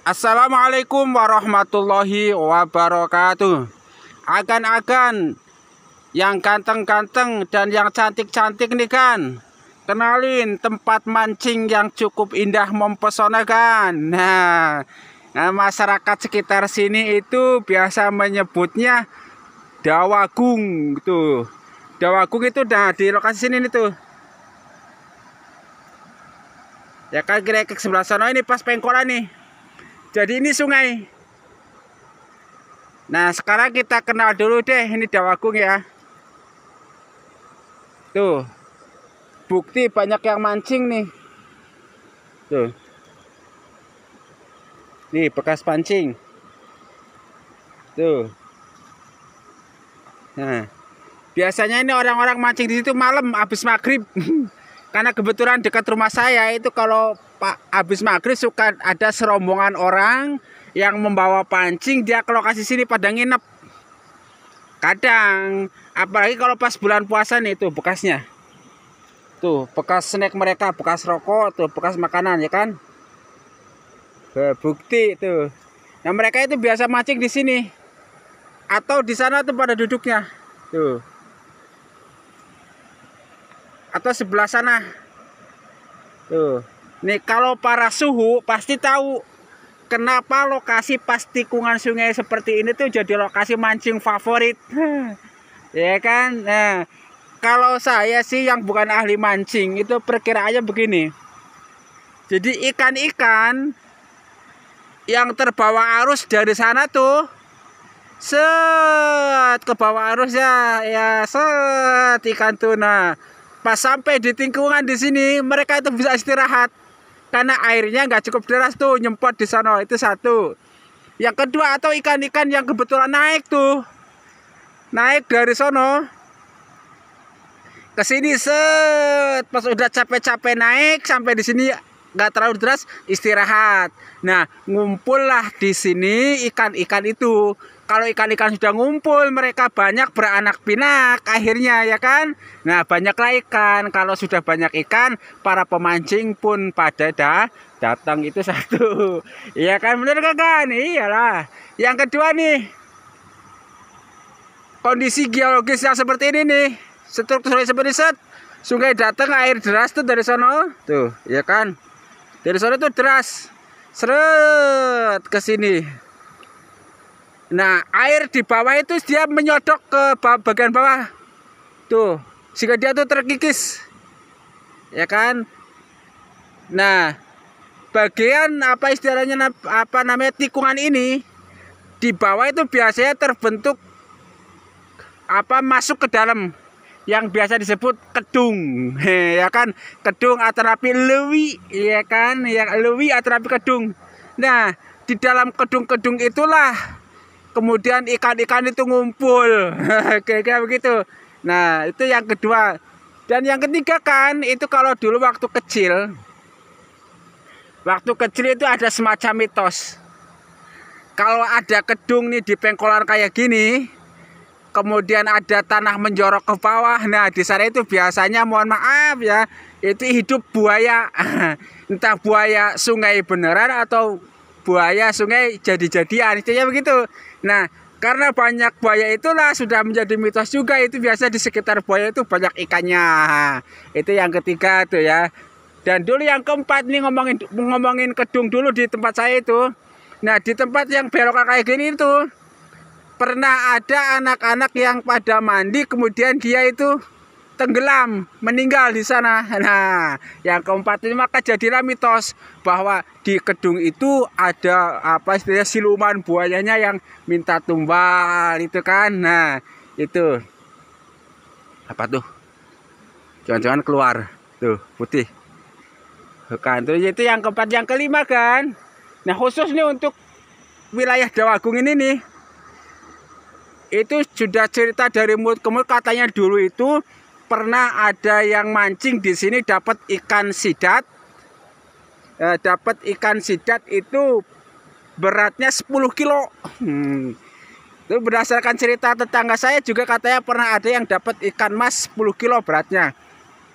Assalamualaikum warahmatullahi wabarakatuh. Agan-agan yang ganteng-ganteng dan yang cantik-cantik nih kan, kenalin tempat mancing yang cukup indah mempesona kan. Masyarakat sekitar sini itu biasa menyebutnya Dawagung gitu. Dawagung itu di lokasi sini nih tuh. Ya kan, kira-kira ke sebelah sana ini pas pengkolan nih. Jadi ini sungai. Nah, sekarang kita kenal dulu deh ini Dawagung ya. Tuh. Bukti banyak yang mancing nih. Tuh. Nih bekas pancing. Tuh. Nah, biasanya ini orang-orang mancing di situ malam habis maghrib. Karena kebetulan dekat rumah saya itu kalau habis maghrib suka ada serombongan orang yang membawa pancing, dia ke lokasi sini pada nginep. Kadang, apalagi kalau pas bulan puasa nih, tuh bekasnya. Tuh, bekas snack mereka, bekas rokok, tuh bekas makanan ya kan. Bukti tuh. Nah, mereka itu biasa mancing di sini. Atau di sana tuh pada duduknya. Tuh. Atau sebelah sana. Tuh. Nih kalau para suhu pasti tahu kenapa lokasi pas tikungan sungai seperti ini tuh jadi lokasi mancing favorit. Ya kan? Nah, kalau saya sih yang bukan ahli mancing itu perkiraannya begini. Jadi ikan-ikan yang terbawa arus dari sana tuh set ke bawah arus ya set ikan tuna. Pas sampai di tikungan di sini mereka itu bisa istirahat karena airnya nggak cukup deras tuh nyempot di sana. Itu satu. Yang kedua, atau ikan-ikan yang kebetulan naik dari sono ke sini set, pas udah capek-capek naik sampai di sini nggak terlalu deras, istirahat. Nah, ngumpullah di sini ikan-ikan itu. Kalau ikan-ikan sudah ngumpul, mereka banyak beranak pinak akhirnya ya kan. Nah, banyaklah ikan. Kalau sudah banyak ikan, para pemancing pun pada datang. Itu satu. Iya kan, bener kan? Iyalah. Yang kedua nih, kondisi geologis yang seperti ini nih, strukturnya seperti set, sungai datang air deras tuh dari sono, tuh, ya kan? Dari sono tuh deras, seret ke sini. Nah, air di bawah itu dia menyodok ke bagian bawah, tuh, sehingga dia tuh terkikis, ya kan? Nah, bagian apa istilahnya tikungan ini di bawah itu biasanya terbentuk masuk ke dalam yang biasa disebut kedung, ya kan, kedung atarapi lewi, ya kan, yang lewi atarapi kedung. Nah, di dalam kedung-kedung itulah kemudian ikan-ikan itu ngumpul, kira-kira begitu. Nah, itu yang kedua. Dan yang ketiga kan, itu kalau dulu waktu kecil itu ada semacam mitos. Kalau ada kedung nih di pengkolan kayak gini, kemudian ada tanah menjorok ke bawah. Nah, di sana itu biasanya, mohon maaf ya, itu hidup buaya. Entah buaya sungai beneran atau buaya sungai jadi-jadian, istilahnya begitu. Nah, karena banyak buaya itulah sudah menjadi mitos juga. Itu biasa di sekitar buaya itu banyak ikannya. Itu yang ketiga tuh ya. Dan dulu yang keempat nih, ngomongin kedung dulu di tempat saya itu. Nah, di tempat yang belokan kayak gini itu pernah ada anak-anak yang pada mandi, kemudian dia itu tenggelam, meninggal di sana. Nah, yang keempat ini maka jadilah mitos bahwa di kedung itu ada istilahnya siluman buayanya yang minta tumbal itu kan. Nah, itu apa tuh? Jangan-jangan keluar tuh putih. Bukan tuh, itu yang keempat. Yang kelima kan. Nah, khusus nih untuk wilayah Dawagung ini nih, itu sudah cerita dari mulut ke mulut, katanya dulu itu pernah ada yang mancing di sini dapat ikan sidat. Dapat ikan sidat itu beratnya 10 kilo. Itu berdasarkan cerita tetangga saya juga, katanya pernah ada yang dapat ikan mas 10 kilo beratnya.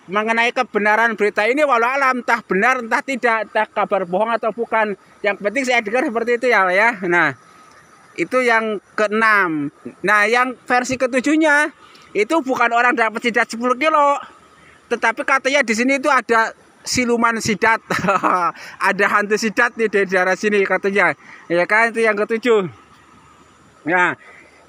mengenai kebenaran berita ini, walau alam, entah benar entah tidak, entah kabar bohong atau bukan. Yang penting saya dengar seperti itu ya. Nah, itu yang keenam. Nah, yang versi ketujuhnya itu bukan orang dapat sidat 10 kilo, tetapi katanya di sini itu ada siluman sidat. Ada hantu sidat nih di daerah sini katanya. Ya kan, itu yang ketujuh. Nah,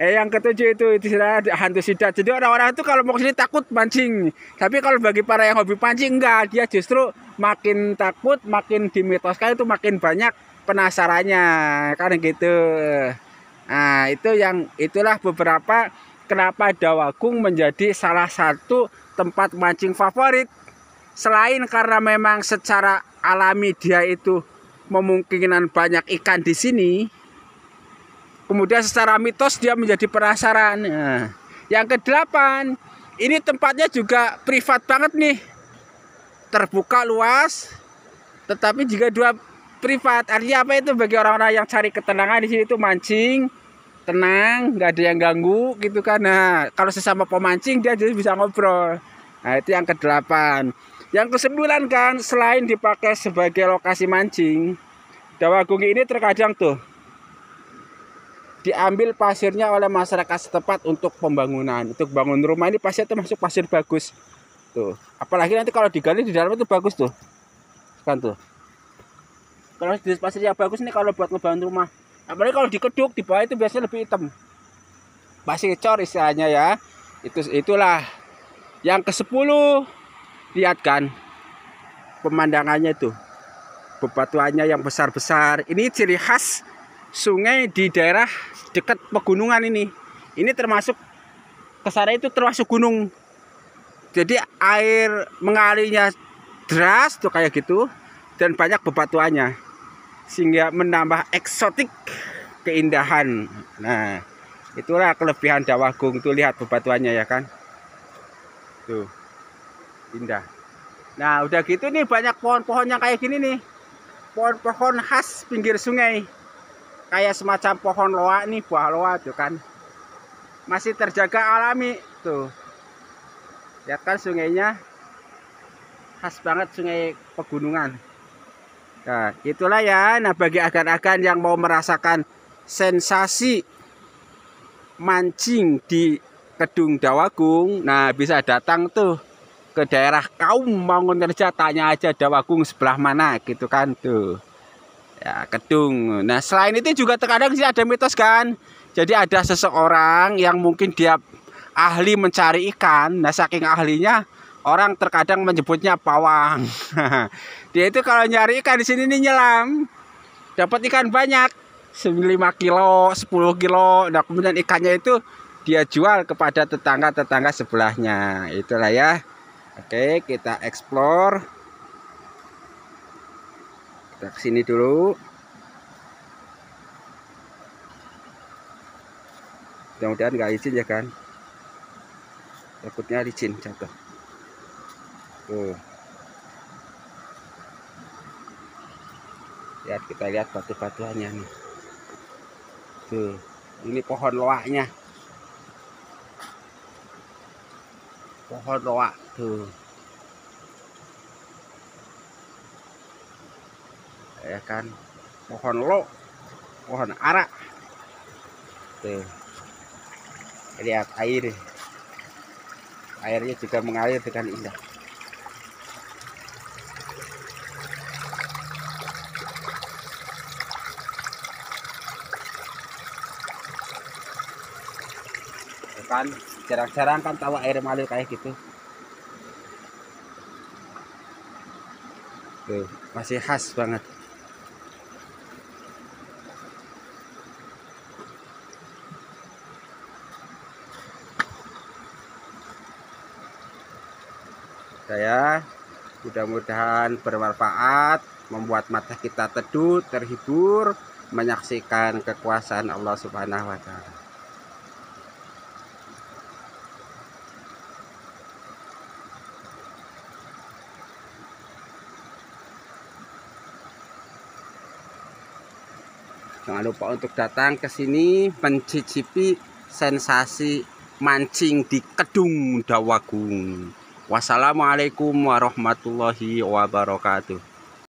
yang ketujuh itu ada hantu sidat. Jadi orang-orang itu kalau mau ke sini takut mancing. Tapi kalau bagi para yang hobi pancing enggak, dia justru makin takut, makin dimitoskan, itu makin banyak penasarannya kan gitu. Nah, itulah beberapa kenapa Dawagung menjadi salah satu tempat mancing favorit. Selain karena memang secara alami dia itu memungkinkan banyak ikan di sini, kemudian secara mitos dia menjadi penasaran. Nah, yang kedelapan, ini tempatnya juga privat banget nih, terbuka luas, tetapi juga dua privat. Artinya apa itu? Bagi orang-orang yang cari ketenangan di sini itu mancing tenang, nggak ada yang ganggu gitu kan. Nah, kalau sesama pemancing dia jadi bisa ngobrol. Nah, itu yang kedelapan. Yang kesembilan kan, selain dipakai sebagai lokasi mancing, Dawagung ini terkadang tuh diambil pasirnya oleh masyarakat setempat untuk pembangunan. Untuk bangun rumah ini pasti termasuk pasir bagus tuh. Apalagi nanti kalau digali di dalam itu bagus tuh kan tuh. Kalau di pasir yang bagus nih kalau buat ngebangun rumah. Apalagi kalau dikeduk di bawah itu biasanya lebih hitam. Pasir cor istilahnya ya. Itulah. Yang ke-10, lihat kan pemandangannya tuh. Bebatuannya yang besar-besar. Ini ciri khas sungai di daerah dekat pegunungan ini. Ini termasuk kesana itu termasuk gunung. Jadi air mengalirnya deras tuh kayak gitu dan banyak bebatuannya. Sehingga menambah eksotik keindahan. Nah, itulah kelebihan Dawagung tuh, lihat bebatuannya ya kan. Tuh. Indah. Nah, udah gitu nih banyak pohon-pohon yang kayak gini nih. Pohon-pohon khas pinggir sungai. Kayak semacam pohon loa nih, buah loa tuh kan. Masih terjaga alami tuh. Lihat kan sungainya. Khas banget sungai pegunungan. Nah, itulah ya. Nah, bagi agan-agan yang mau merasakan sensasi mancing di Kedung Dawagung, nah bisa datang tuh ke daerah Kaum Mangunreja, tanya aja Dawagung sebelah mana gitu kan tuh. Ya, Kedung. Nah, selain itu juga terkadang sih ada mitos kan. Jadi ada seseorang yang mungkin dia ahli mencari ikan. Nah, saking ahlinya orang terkadang menyebutnya pawang. Dia itu kalau nyari ikan di sini nih nyelam, dapat ikan banyak, 5 kilo, 10 kilo. Nah, kemudian ikannya itu dia jual kepada tetangga-tetangga sebelahnya. Itulah ya. Oke, kita explore. Kita kesini dulu. Mudah-mudahan nggak izin ya kan. Takutnya licin jatuh. Tuh. Lihat, kita lihat batu-batuannya nih. Tuh, ini pohon loaknya. Pohon loak tuh. Ya kan, pohon lo, pohon ara. Tuh. Lihat air. Airnya juga mengalir dengan indah. Kan jarang-jarang kan tahu air mengalir kayak gitu. Tuh, masih khas banget. Saya mudah-mudahan bermanfaat, membuat mata kita teduh, terhibur, menyaksikan kekuasaan Allah Subhanahu wa Ta'ala. Jangan lupa untuk datang ke sini mencicipi sensasi mancing di Kedung Dawagung. Wassalamualaikum warahmatullahi wabarakatuh.